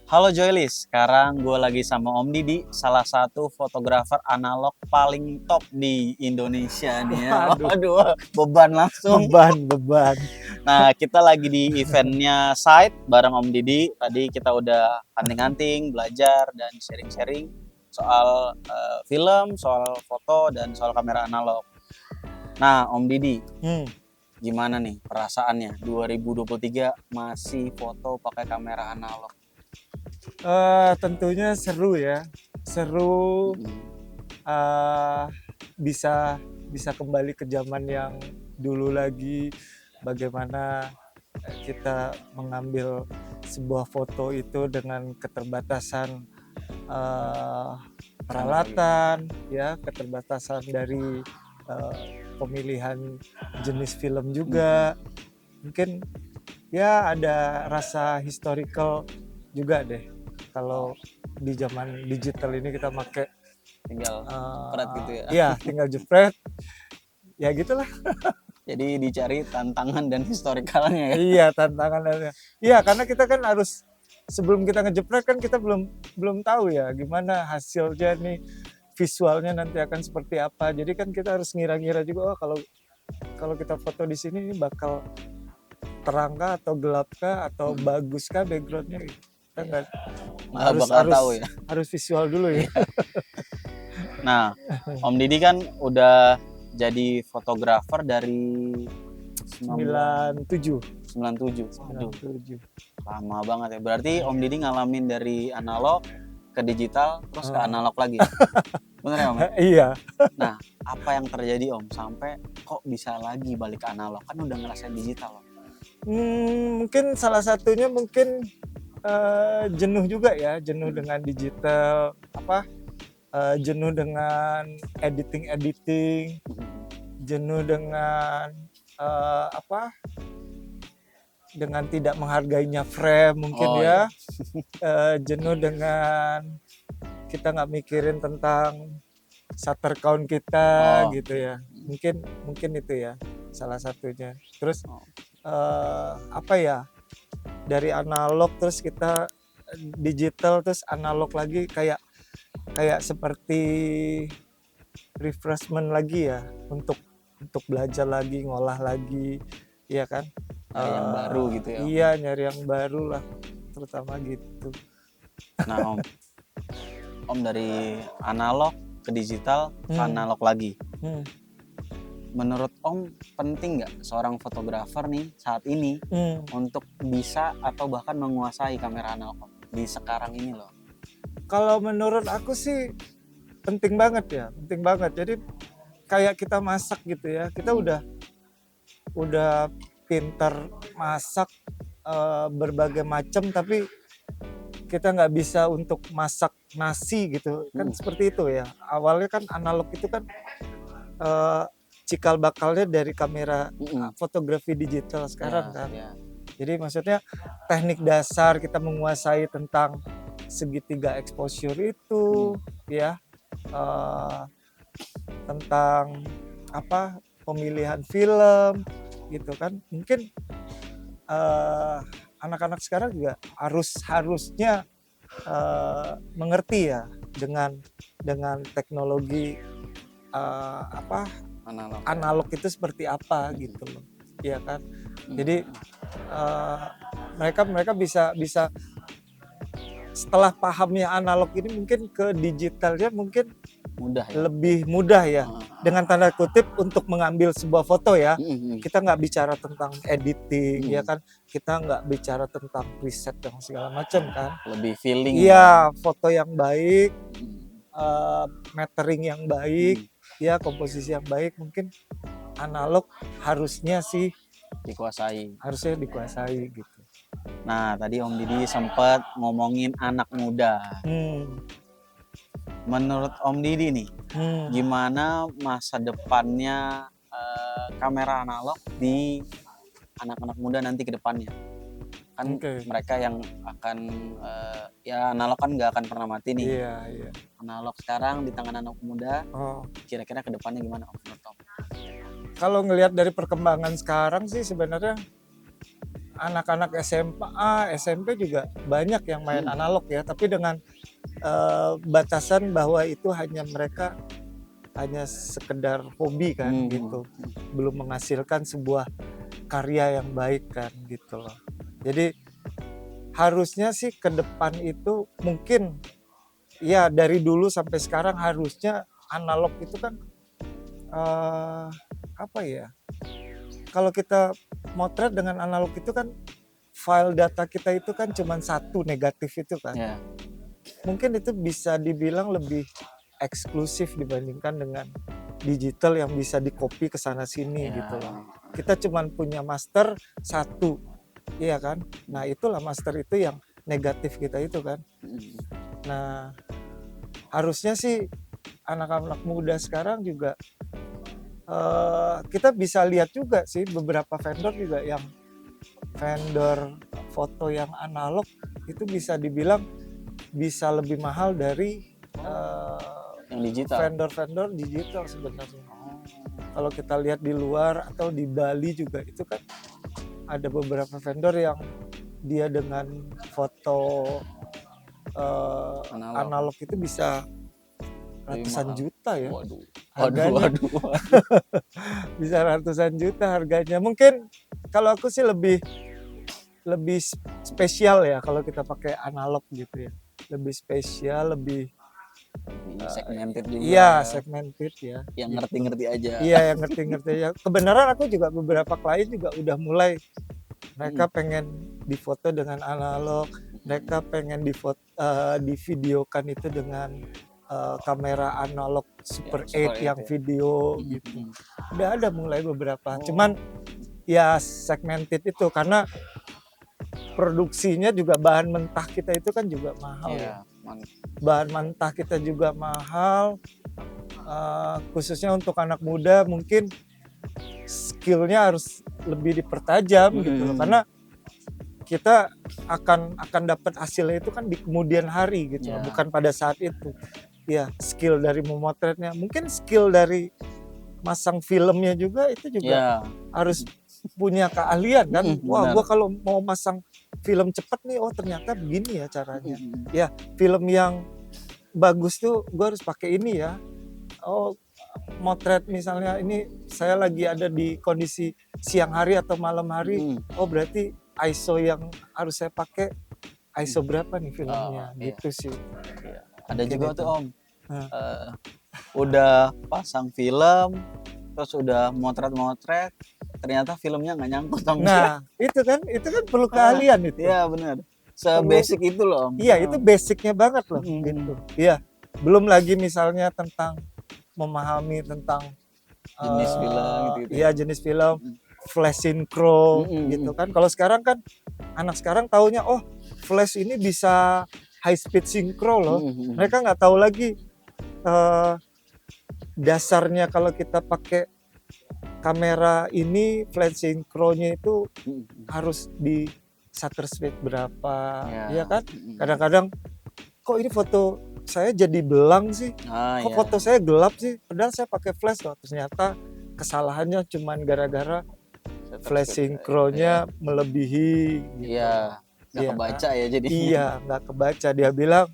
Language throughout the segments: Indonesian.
Halo Joylis, sekarang gue lagi sama Om Didi, salah satu fotografer analog paling top di Indonesia nih ya. Waduh, Waduh, beban langsung. beban. Nah, kita lagi di eventnya Site bareng Om Didi. Tadi kita udah hunting-hunting, belajar, dan sharing-sharing soal film, soal foto, dan soal kamera analog. Nah, Om Didi, Hmm. gimana nih perasaannya 2023 masih foto pakai kamera analog? Tentunya seru ya, seru. Mm-mm. Bisa bisa kembali ke zaman yang dulu lagi. Bagaimana kita mengambil sebuah foto itu dengan keterbatasan eh, Teknologi. peralatan, ya, keterbatasan dari eh, pemilihan jenis film Mm-mm. juga. Mungkin ya ada rasa historical juga deh Oh, kalau di zaman digital ini kita pakai tinggal jepret gitu ya. ya tinggal jepret ya gitulah. Jadi dicari tantangan dan historikalnya ya. Iya, tantangannya iya, karena kita kan harus sebelum kita ngejepret kan kita belum belum tahu ya gimana hasilnya nih, visualnya nanti akan seperti apa. Jadi kan kita harus ngira-ngira juga, oh kalau kalau kita foto di sini ini bakal terangkah atau gelapkah atau Mm-mm. baguskah backgroundnya gitu. Kita Iya, nggak nggak harus bakal harus tahu ya. harus visual dulu ya. Iya. Nah, Om Didi kan udah jadi fotografer dari 97 1997. Waduh, 97. lama banget ya. Berarti Om Didi ngalamin dari analog ke digital terus ke Heeh. analog lagi ya. Bener ya Om ya? Iya. Nah, apa yang terjadi Om sampai kok bisa lagi balik ke analog? Kan udah ngerasain digital Om. Mungkin salah satunya mungkin jenuh juga ya, jenuh dengan digital, jenuh dengan editing, jenuh dengan dengan tidak menghargainya frame mungkin Oh ya, iya. jenuh dengan kita nggak mikirin tentang shutter count kita Oh, gitu ya. Mungkin mungkin itu ya salah satunya. Terus oh. dari analog terus kita digital terus analog lagi, kayak kayak seperti refreshment lagi ya, untuk belajar lagi, ngolah lagi, ya kan. Nyari yang baru gitu ya Om. Iya, nyari yang baru lah, terutama gitu. Nah Om, Om dari analog ke digital ke Hmm. analog lagi. Hmm. Menurut Om penting nggak seorang fotografer nih saat ini Hmm. untuk bisa atau bahkan menguasai kamera analog Om? Di sekarang ini loh? Kalau menurut aku sih penting banget ya, penting banget. Jadi kayak kita masak gitu ya, kita udah pintar masak berbagai macam, tapi kita nggak bisa untuk masak nasi gitu kan, seperti itu ya. Awalnya kan analog itu kan eh, cikal bakalnya dari kamera fotografi digital sekarang Ya, kan. ya. Jadi maksudnya teknik dasar kita menguasai tentang segitiga exposure itu, ya, eh, tentang pemilihan film gitu kan. Mungkin anak-anak sekarang juga harusnya mengerti ya dengan teknologi Analog. analog itu seperti apa gitu loh, ya kan. Jadi mereka mereka bisa bisa setelah pahamnya analog ini mungkin ke digitalnya mungkin Mudah ya. lebih mudah ya, dengan tanda kutip untuk mengambil sebuah foto ya. Kita nggak bicara tentang editing ya kan, kita nggak bicara tentang preset dan segala macam kan. Lebih feeling. Iya, foto yang baik, metering yang baik, ya komposisi yang baik, mungkin analog harusnya dikuasai gitu. Nah, tadi Om Didi sempat ngomongin anak muda. Menurut Om Didi nih, gimana masa depannya kamera analog di anak-anak muda nanti ke depannya? Kan mereka yang akan ya analog kan nggak akan pernah mati nih. Iya, iya. Analog sekarang di tangan anak muda, kira-kira ke depannya gimana Om? Kalau ngelihat dari perkembangan sekarang sih sebenarnya anak-anak SMA, SMP juga banyak yang main analog ya, tapi dengan batasan bahwa itu mereka hanya sekedar hobi kan gitu, belum menghasilkan sebuah karya yang baik kan gitu loh. Jadi harusnya sih ke depan itu mungkin ya dari dulu sampai sekarang harusnya analog itu kan apa ya? Kalau kita motret dengan analog itu kan file data kita itu kan cuma satu negatif itu kan. Yeah. Mungkin itu bisa dibilang lebih eksklusif dibandingkan dengan digital yang bisa di-copy ke sana sini gitu loh. Kita cuma punya master satu, iya kan? Nah itulah master itu yang negatif kita itu kan. Nah harusnya sih anak-anak muda sekarang juga kita bisa lihat juga sih beberapa vendor juga yang vendor foto yang analog itu bisa dibilang bisa lebih mahal dari yang digital. Vendor-vendor digital sebenarnya. Kalau kita lihat di luar atau di Bali juga itu kan ada beberapa vendor yang dia dengan foto analog itu bisa ratusan juta ya. Waduh. Bisa ratusan juta harganya. Mungkin kalau aku sih lebih spesial ya kalau kita pakai analog gitu ya. Lebih spesial, lebih segmented juga. Iya, segmented ya. Yang ngerti-ngerti aja. Iya, yang ngerti-ngerti aja. Kebenaran aku juga beberapa klien juga udah mulai mereka pengen difoto dengan analog, mereka pengen divideokan itu dengan kamera analog Super 8 yang video gitu. Udah ada mulai beberapa. Cuman ya segmented itu karena produksinya juga bahan mentah kita itu kan juga mahal ya. Bahan mentah kita juga mahal. Khususnya untuk anak muda mungkin skillnya harus lebih dipertajam gitu loh. Karena kita akan dapat hasilnya itu kan di kemudian hari gitu loh, bukan pada saat itu. Ya, skill dari memotretnya, mungkin skill dari masang filmnya juga itu juga harus punya keahlian kan. Wah, gua kalau mau masang film cepat nih, oh ternyata begini ya caranya. Ya, film yang bagus tuh gua harus pakai ini ya. Oh, motret misalnya ini saya lagi ada di kondisi siang hari atau malam hari. Oh, berarti ISO yang harus saya pakai ISO berapa nih filmnya gitu sih. Ada juga tuh Om, udah pasang film, terus udah motret, ternyata filmnya nggak nyangkut Om. Nah itu kan perlu keahlian itu. Iya benar, sebasic itu loh Om. Iya itu basicnya banget loh gitu. Iya, belum lagi misalnya tentang memahami tentang jenis film gitu. Iya jenis film, flash synchro gitu kan. Kalau sekarang kan anak sekarang taunya oh flash ini bisa high speed synchro loh. Mereka nggak tahu lagi dasarnya kalau kita pakai kamera ini flash synchronya itu harus di shutter speed berapa, ya kan? Kadang-kadang kok ini foto saya jadi belang sih, kok foto saya gelap sih, padahal saya pakai flash loh. Ternyata kesalahannya cuman gara-gara flash synchronya melebihi. Gitu. Iya. Nggak kebaca ya jadi. Iya, nggak kebaca. Dia bilang,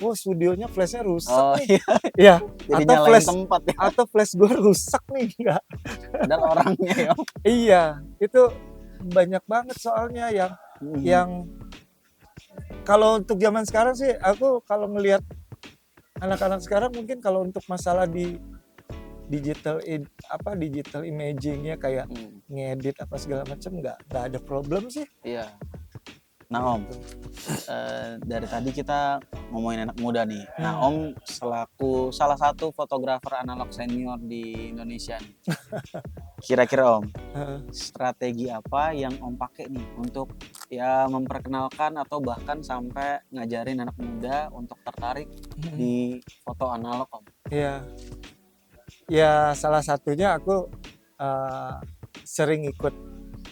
oh studionya flashnya rusak nih. Iya. Atau flash tempat ya. Atau flash gue rusak nih, enggak. Dan orangnya ya. Iya, itu banyak banget soalnya yang kalau untuk zaman sekarang sih, aku kalau ngelihat anak-anak sekarang mungkin kalau untuk masalah di digital imagingnya kayak ngedit apa segala macam nggak ada problem sih. Iya. Nah Om, dari tadi kita ngomongin anak muda nih. Nah Om selaku salah satu fotografer analog senior di Indonesia nih. Kira-kira Om, strategi apa yang Om pakai nih untuk ya memperkenalkan atau bahkan sampai ngajarin anak muda untuk tertarik di foto analog Om? Iya. Ya salah satunya aku sering ikut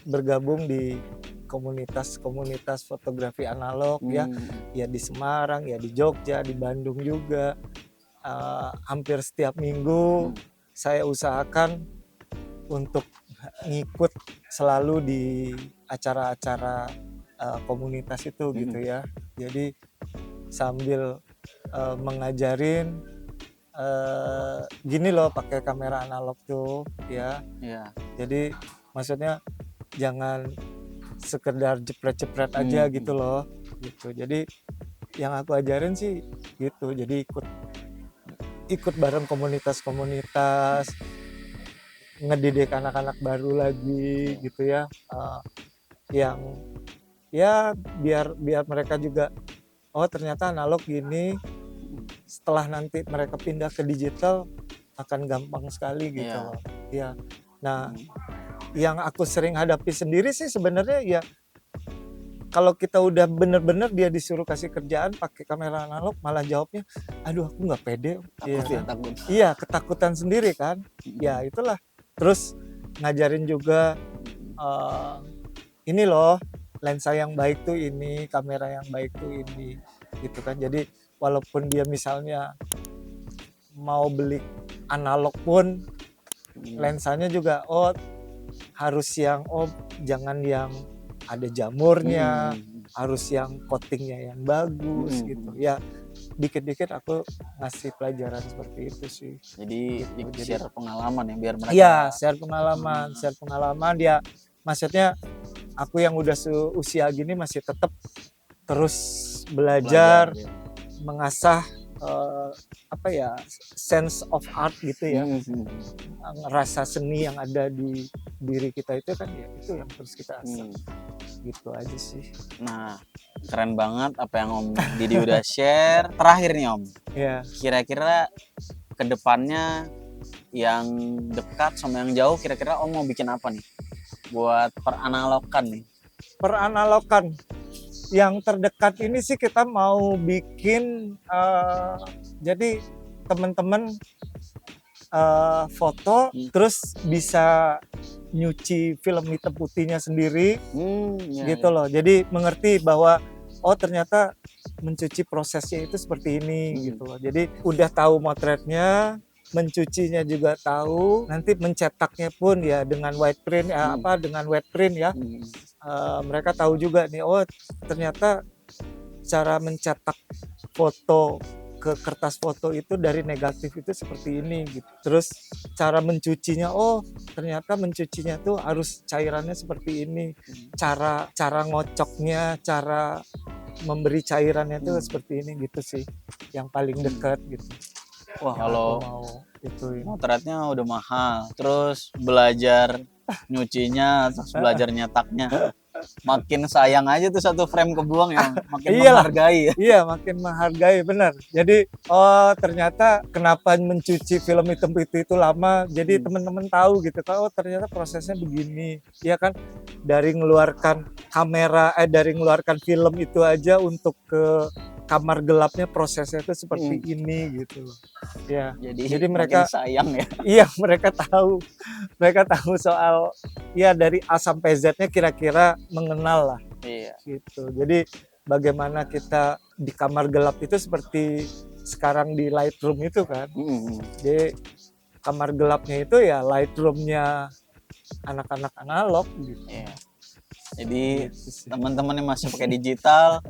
bergabung di komunitas fotografi analog ya di Semarang, ya di Jogja, di Bandung juga. Hampir setiap minggu saya usahakan untuk ngikut selalu di acara-acara komunitas itu gitu ya. Jadi sambil mengajarin gini loh pakai kamera analog tuh ya. Jadi maksudnya jangan sekedar jepret-jepret aja gitu loh gitu. Jadi yang aku ajarin sih gitu. Jadi ikut bareng komunitas-komunitas, ngedidik anak-anak baru lagi gitu ya, yang ya biar mereka juga oh ternyata analog gini, setelah nanti mereka pindah ke digital akan gampang sekali gitu loh. Ya. Nah, yang aku sering hadapi sendiri sih sebenarnya ya kalau kita udah bener-bener dia disuruh kasih kerjaan pakai kamera analog malah jawabnya aduh aku nggak pede. Takut. Iya, ketakutan sendiri kan. Ya itulah. Terus ngajarin juga ini loh lensa yang baik tuh ini, kamera yang baik tuh ini gitu kan. Jadi walaupun dia misalnya mau beli analog pun lensanya juga harus yang jangan yang ada jamurnya, harus yang coatingnya yang bagus gitu ya. Dikit-dikit aku ngasih pelajaran seperti itu sih. Jadi share pengalaman ya biar mereka. Iya, share pengalaman dia. Maksudnya aku yang udah usia gini masih tetap terus belajar ya. Mengasah sense of art gitu ya. Rasa seni yang ada di diri kita itu kan ya itu yang terus kita asah. Gitu aja sih. Nah, keren banget apa yang Om Didi udah share. Terakhir nih Om. Iya. Kira-kira kedepannya yang dekat sama yang jauh kira-kira Om mau bikin apa nih? Buat peranalogan nih. Peranalogan. Yang terdekat ini sih kita mau bikin jadi teman-teman foto terus bisa nyuci film hitam putihnya sendiri gitu loh. Jadi mengerti bahwa oh ternyata mencuci prosesnya itu seperti ini gitu loh. Jadi udah tahu motretnya, mencucinya juga tahu, nanti mencetaknya pun ya dengan white print dengan wet print ya. Mereka tahu juga nih oh ternyata cara mencetak foto ke kertas foto itu dari negatif itu seperti ini gitu. Terus cara mencucinya oh ternyata mencucinya tuh harus cairannya seperti ini. Cara ngocoknya, cara memberi cairannya tuh seperti ini gitu sih. Yang paling dekat gitu. Wah, kalau motretnya udah mahal, terus belajar nyucinya, terus belajar nyetaknya. Makin sayang aja tuh satu frame kebuang ya, makin menghargai ya. Iya, makin menghargai, benar. Jadi, oh ternyata kenapa mencuci film hitam putih itu lama, jadi teman-teman tahu gitu, oh ternyata prosesnya begini. Ya kan, dari mengeluarkan dari mengeluarkan film itu aja untuk ke kamar gelapnya prosesnya itu seperti ini gitu loh. Ya. Jadi mereka sayang ya. Iya, mereka tahu soal ya dari A sampai Z-nya kira-kira mengenal lah. Iya. Gitu. Jadi bagaimana kita di kamar gelap itu seperti sekarang di Lightroom itu kan. Jadi kamar gelapnya itu ya Lightroom-nya anak-anak analog gitu. Iya. Jadi teman-teman yang masih pakai digital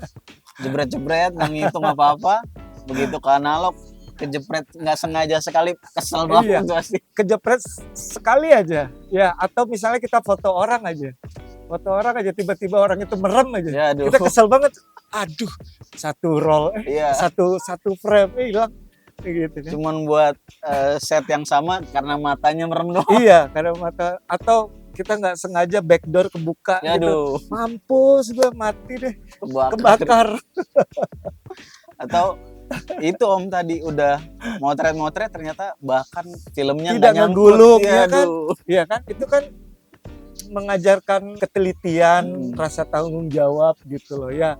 jebret-jebret nggak ngitung apa-apa, begitu ke analog kejepret nggak sengaja sekali kesel banget pasti. Kejepret sekali aja ya, atau misalnya kita foto orang aja tiba-tiba orang itu merem aja ya, kita kesel banget, aduh satu roll satu frame hilang gitu kan. Cuman buat set yang sama karena matanya merem doang. Iya, karena mata, atau kita nggak sengaja backdoor kebuka gitu. Mampus gue, mati deh, kebakar. Atau itu Om tadi udah motret ternyata bahkan filmnya tidak ngegulung ya kan. Iya kan, itu kan mengajarkan ketelitian, rasa tanggung jawab gitu loh ya.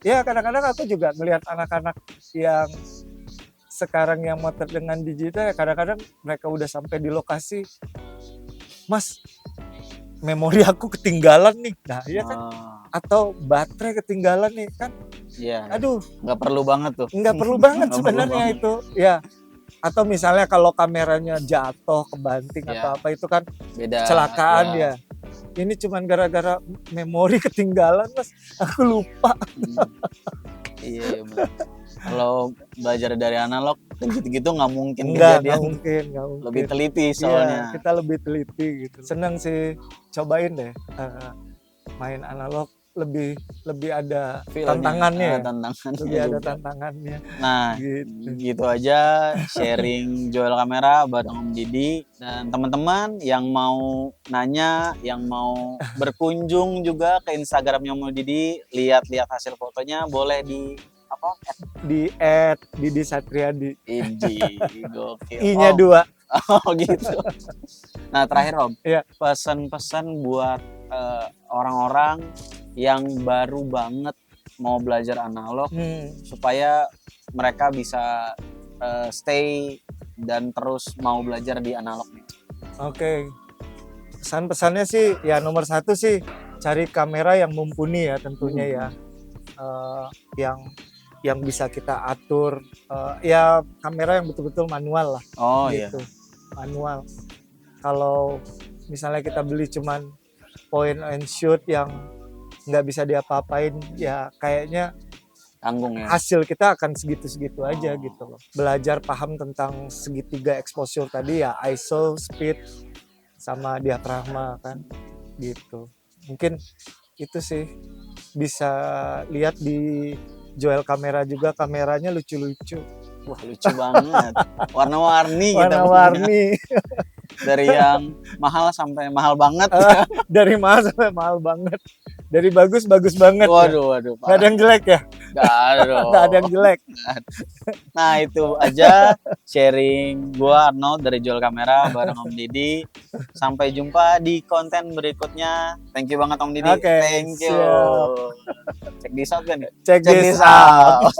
Ya kadang-kadang aku juga melihat anak-anak yang sekarang yang motret dengan digital, kadang-kadang mereka udah sampai di lokasi, Mas, memori aku ketinggalan nih, nah iya kan, atau baterai ketinggalan nih kan, aduh, nggak perlu banget tuh, nggak perlu banget sebenarnya itu, ya, atau misalnya kalau kameranya jatuh, kebanting atau apa itu kan beda, kecelakaan ya, Ini cuman gara-gara memori ketinggalan Mas, aku lupa. Iya benar. Kalau belajar dari analog gitu-gitu nggak mungkin Nggak kejadian. mungkin. Lebih teliti Iya, soalnya. kita lebih teliti gitu. Seneng sih, cobain deh main analog, lebih ada Feel-nya, tantangannya ya. tantangannya Lebih ada juga. tantangannya Nah, gitu. gitu aja sharing jual kamera bareng Om Didi. Dan teman-teman yang mau nanya, yang mau berkunjung juga ke Instagramnya Om Didi, lihat-lihat hasil fotonya boleh di apa? Di @Didi Satriadi. Iji, gokil. I-nya Om. 2. Oh gitu. Nah terakhir Om, Iya. pesan-pesan buat orang-orang yang baru banget mau belajar analog supaya mereka bisa stay dan terus mau belajar di analog nih. Oke. Pesan-pesannya sih ya nomor 1 sih cari kamera yang mumpuni ya tentunya ya. Yang bisa kita atur, ya kamera yang betul-betul manual lah. Oh gitu. iya. Manual. Kalau misalnya kita beli cuman point and shoot yang nggak bisa diapa-apain, ya kayaknya Tanggung ya. hasil kita akan segitu-segitu aja gitu loh. Belajar paham tentang segitiga exposure tadi ya, ISO, speed, sama diafragma kan gitu. Mungkin itu sih, bisa lihat di Joel Kamera juga, kameranya lucu-lucu. Wah lucu banget, warna-warni kita punya. Warna-warni. Dari yang mahal sampai mahal banget. Dari mahal sampai mahal banget. Dari bagus banget. Waduh. Gak ada yang jelek ya? Gak ada dong. Gak ada yang jelek. Nah itu aja sharing gua Arnold dari Joel Kamera bareng Om Didi. Sampai jumpa di konten berikutnya. Thank you banget Om Didi. Oke, Thank you. siap. Check this out kan? Check this out.